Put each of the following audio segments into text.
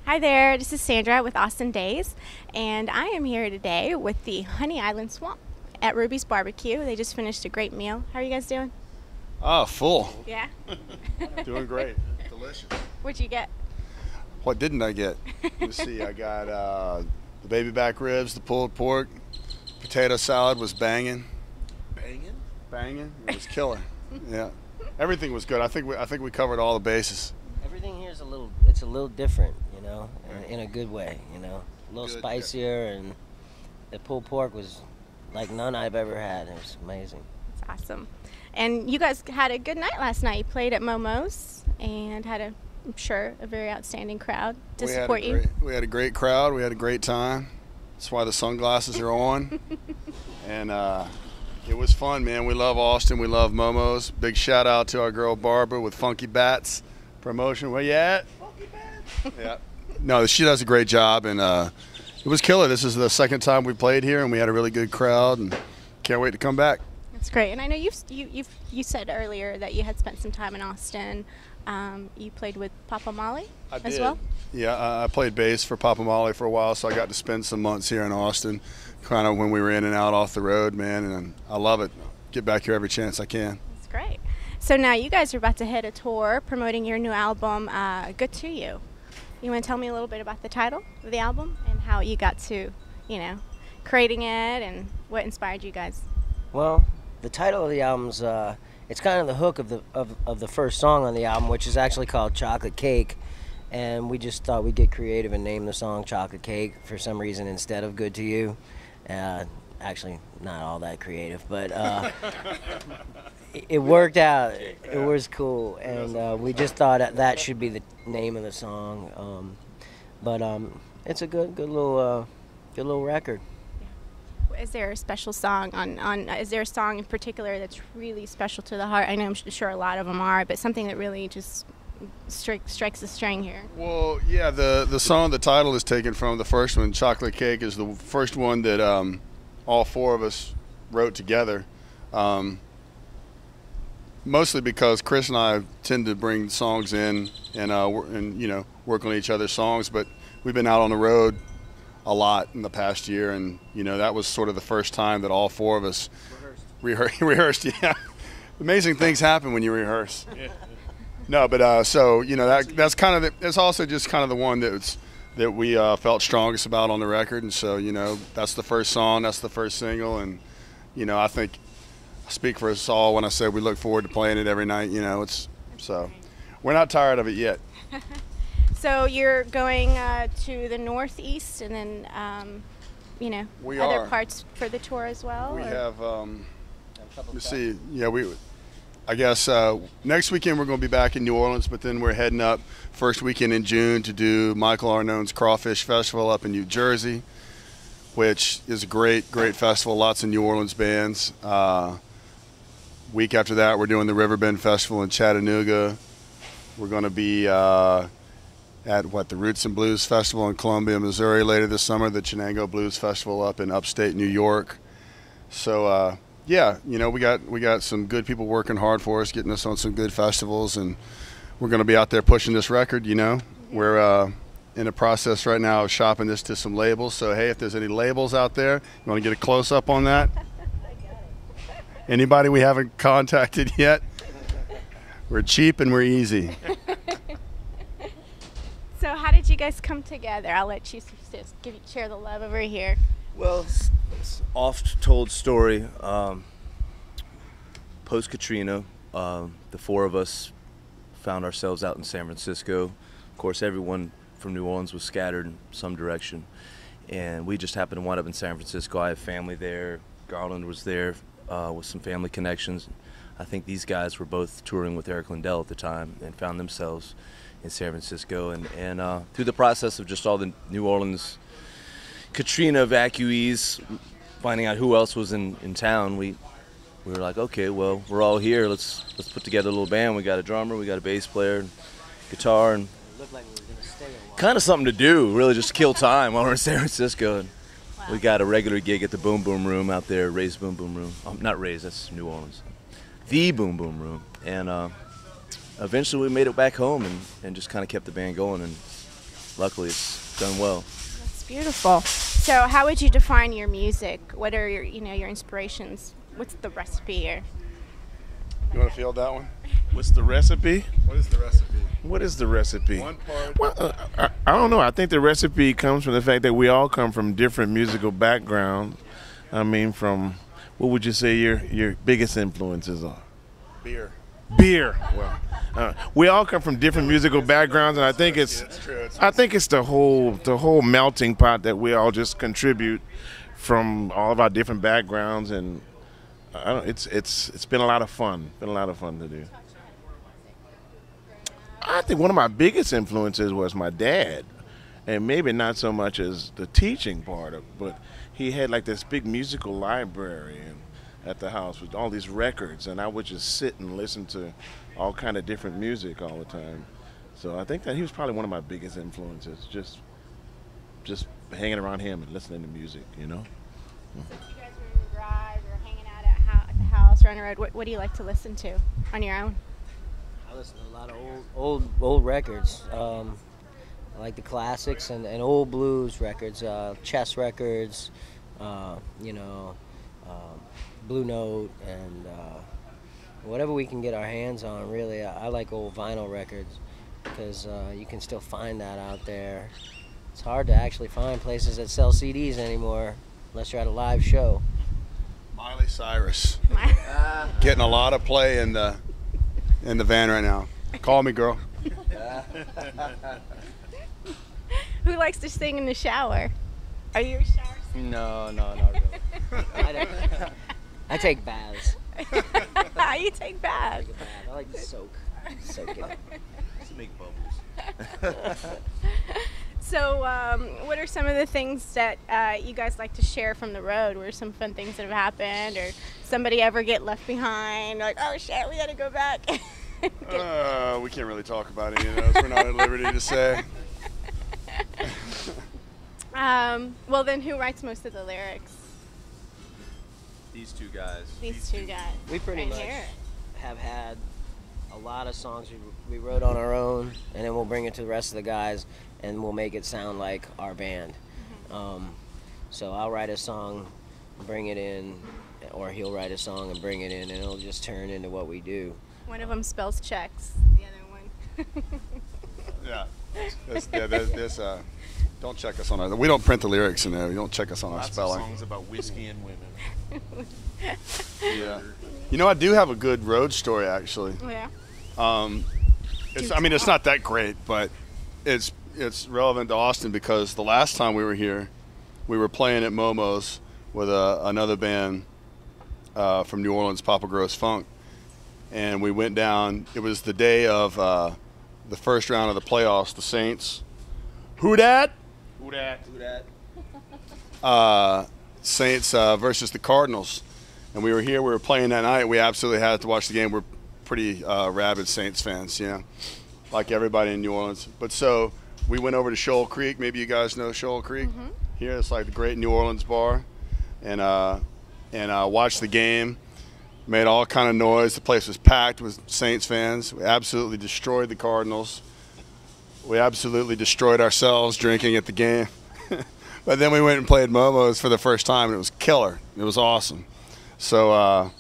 Hi there, this is Sandra with Austin Days, and I am here today with the Honey Island Swamp at Ruby's Barbecue. They just finished a great meal. How are you guys doing? Oh, full. Yeah? Doing great. Delicious. What'd you get? What didn't I get? Let's see. I got the baby back ribs, the pulled pork, potato salad was banging. Banging? Banging. It was killer. Yeah. Everything was good. I think we covered all the bases. Everything here is it's a little different, in a good way, a little Good, spicier, and the pulled pork was like none I've ever had. It was amazing. It's awesome. And you guys had a good night last night. You played at Momo's and had I'm sure, a very outstanding crowd to support you. We had a great crowd. We had a great time. That's why the sunglasses are on. And it was fun, man. We love Austin. We love Momo's. Big shout out to our girl Barbara with Funky Bats promotion. Where you at? Funky Bats. Yeah. No, she does a great job, and it was killer. This is the second time we played here, and we had a really good crowd, and can't wait to come back. That's great. And I know you said earlier that you had spent some time in Austin. You played with Papa Molly as well? Yeah, I played bass for Papa Molly for a while, so I got to spend some months here in Austin, kind of when we were in and out off the road, man, and I love it. Get back here every chance I can. That's great. So now you guys are about to hit a tour promoting your new album, Good To You. You want to tell me a little bit about the title of the album and how you got to, creating it and what inspired you guys? Well, the title of the album's it's kind of the hook of the first song on the album, which is actually called Chocolate Cake, and we just thought we'd get creative and name the song Chocolate Cake for some reason instead of Good To You. Actually, not all that creative, but it worked out. It was cool, and we just thought that should be the name of the song. But it's a good little record. Is there a special song is there a song in particular that's really special to the heart? I know I'm sure a lot of them are, but something that really just strikes a string here. Well, yeah, the song, the title is taken from the first one. Chocolate Cake is the first one that all four of us wrote together. Mostly because Chris and I tend to bring songs in and work on each other's songs, but we've been out on the road a lot in the past year, and that was sort of the first time that all four of us rehearsed. Yeah, amazing things happen when you rehearse. Yeah. No, but so that's kind of it's also just kind of the one that we felt strongest about on the record, and so that's the first song, that's the first single, and I think I speak for us all when I say we look forward to playing it every night. So we're not tired of it yet. So you're going to the Northeast and then, other parts for the tour as well? We have, let's see, yeah, I guess next weekend we're going to be back in New Orleans, but then we're heading up first weekend in June to do Michael Arnone's Crawfish Festival up in New Jersey, which is a great festival, lots of New Orleans bands. Week after that, we're doing the Riverbend Festival in Chattanooga. We're going to be at the Roots and Blues Festival in Columbia, Missouri later this summer, the Chenango Blues Festival up in upstate New York. So yeah, we got some good people working hard for us, getting us on some good festivals, and we're going to be out there pushing this record. We're in the process right now of shopping this to some labels. So hey, if there's any labels out there, you want to get a close up on that? Anybody we haven't contacted yet? We're cheap and we're easy. So how did you guys come together? I'll let you share the love over here. Well, it's an oft-told story. Post-Katrina, the four of us found ourselves out in San Francisco. Of course, everyone from New Orleans was scattered in some direction, and we just happened to wind up in San Francisco. I have family there. Garland was there with some family connections. I think these guys were both touring with Eric Lindell at the time and found themselves in San Francisco, and through the process of just all the New Orleans Katrina evacuees, finding out who else was in town, we were like, okay, well, we're all here. Let's put together a little band. We got a drummer, we got a bass player, guitar, and It looked like we were gonna stay a while. kind of something to do, really, just kill time while we're in San Francisco. And we got a regular gig at the Boom Boom Room out there, Ray's Boom Boom Room. Not Ray's, that's New Orleans. The Boom Boom Room, and eventually we made it back home and just kind of kept the band going, and luckily it's done well. That's beautiful. So how would you define your music? What are your, your inspirations? What's the recipe here? You want to field that one? What's the recipe? What is the recipe? What is the recipe? One part. Well, I don't know. I think the recipe comes from the fact that we all come from different musical backgrounds. I mean, from what would you say your biggest influences are? Beer. Beer. Well, we all come from different musical backgrounds, and I think it's the whole melting pot that we all just contribute from all of our different backgrounds, and it's been a lot of fun. Been a lot of fun to do. I think one of my biggest influences was my dad, and maybe not so much as the teaching part of, but he had like this big musical library at the house with all these records, and I would just sit and listen to all kind of different music all the time. So I think that he was probably one of my biggest influences, just hanging around him and listening to music, you know. So if you guys were in the garage or hanging out at the house or on the road, what do you like to listen to on your own? I listen to a lot of old records. I like the classics and old blues records, chess records, Blue Note, and whatever we can get our hands on. Really, I like old vinyl records because you can still find that out there. It's hard to actually find places that sell CDs anymore unless you're at a live show. Miley Cyrus. Getting a lot of play in the van right now. Call me, girl. Who likes to sing in the shower? Are you a shower singer? No, not really. I take baths. You take baths. I like to soak it. Just to make bubbles. So, what are some of the things that you guys like to share from the road? What are some fun things that have happened, or somebody ever get left behind? Like, oh shit, we gotta go back. We can't really talk about any of those. We're not at liberty to say. Well, then, who writes most of the lyrics? These two guys. These two guys. We pretty right much here. have had a lot of songs we wrote on our own, and then we'll bring it to the rest of the guys, and we'll make it sound like our band. Mm-hmm. So I'll write a song, bring it in, or he'll write a song and bring it in, and it'll just turn into what we do. One of them spells checks. The other one. Yeah. Don't check us on our. We don't print the lyrics in there. You don't check us on our spelling. Lots of songs about whiskey and women. Yeah. You know, I do have a good road story actually. Yeah. It's not that great, but it's relevant to Austin because the last time we were here, we were playing at Momo's with another band from New Orleans, Papa Gross Funk, and we went down. It was the day of the first round of the playoffs. The Saints. Who dat? Saints versus the Cardinals, and we were here. We were playing that night. We absolutely had to watch the game. We're pretty rabid Saints fans, like everybody in New Orleans. But so we went over to Shoal Creek. Maybe you guys know Shoal Creek. Mm-hmm. Here, it's like the great New Orleans bar, and watched the game. Made all kind of noise. The place was packed with Saints fans. We absolutely destroyed the Cardinals. We absolutely destroyed ourselves drinking at the game. But then we went and played Momo's for the first time, and it was killer. It was awesome. So,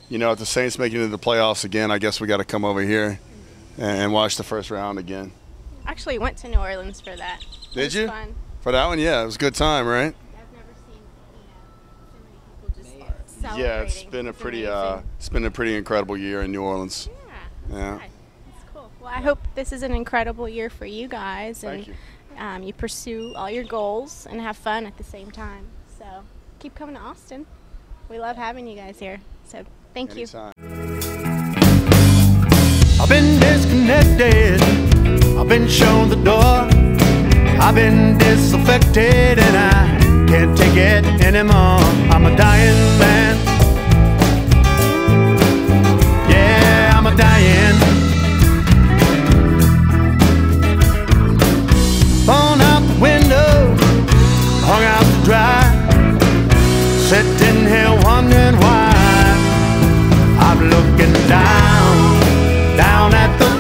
if the Saints make it into the playoffs again, I guess we got to come over here and watch the first round again. Actually went to New Orleans for that. Did you? Fun. For that one, yeah. It was a good time, right? I've never seen, so many people just celebrating. Yeah, it's been a pretty incredible year in New Orleans. Yeah. Nice. That's cool. Well, I hope this is an incredible year for you guys, and Thank you. You pursue all your goals and have fun at the same time. So keep coming to Austin. We love having you guys here. So thank you. Anytime. I've been disconnected. I've been shown the door. I've been disaffected and I can't take it anymore. I'm a dying man. Yeah, I'm a dying. Phone out the window, hung out to dry. Sitting here wondering why I'm looking down at the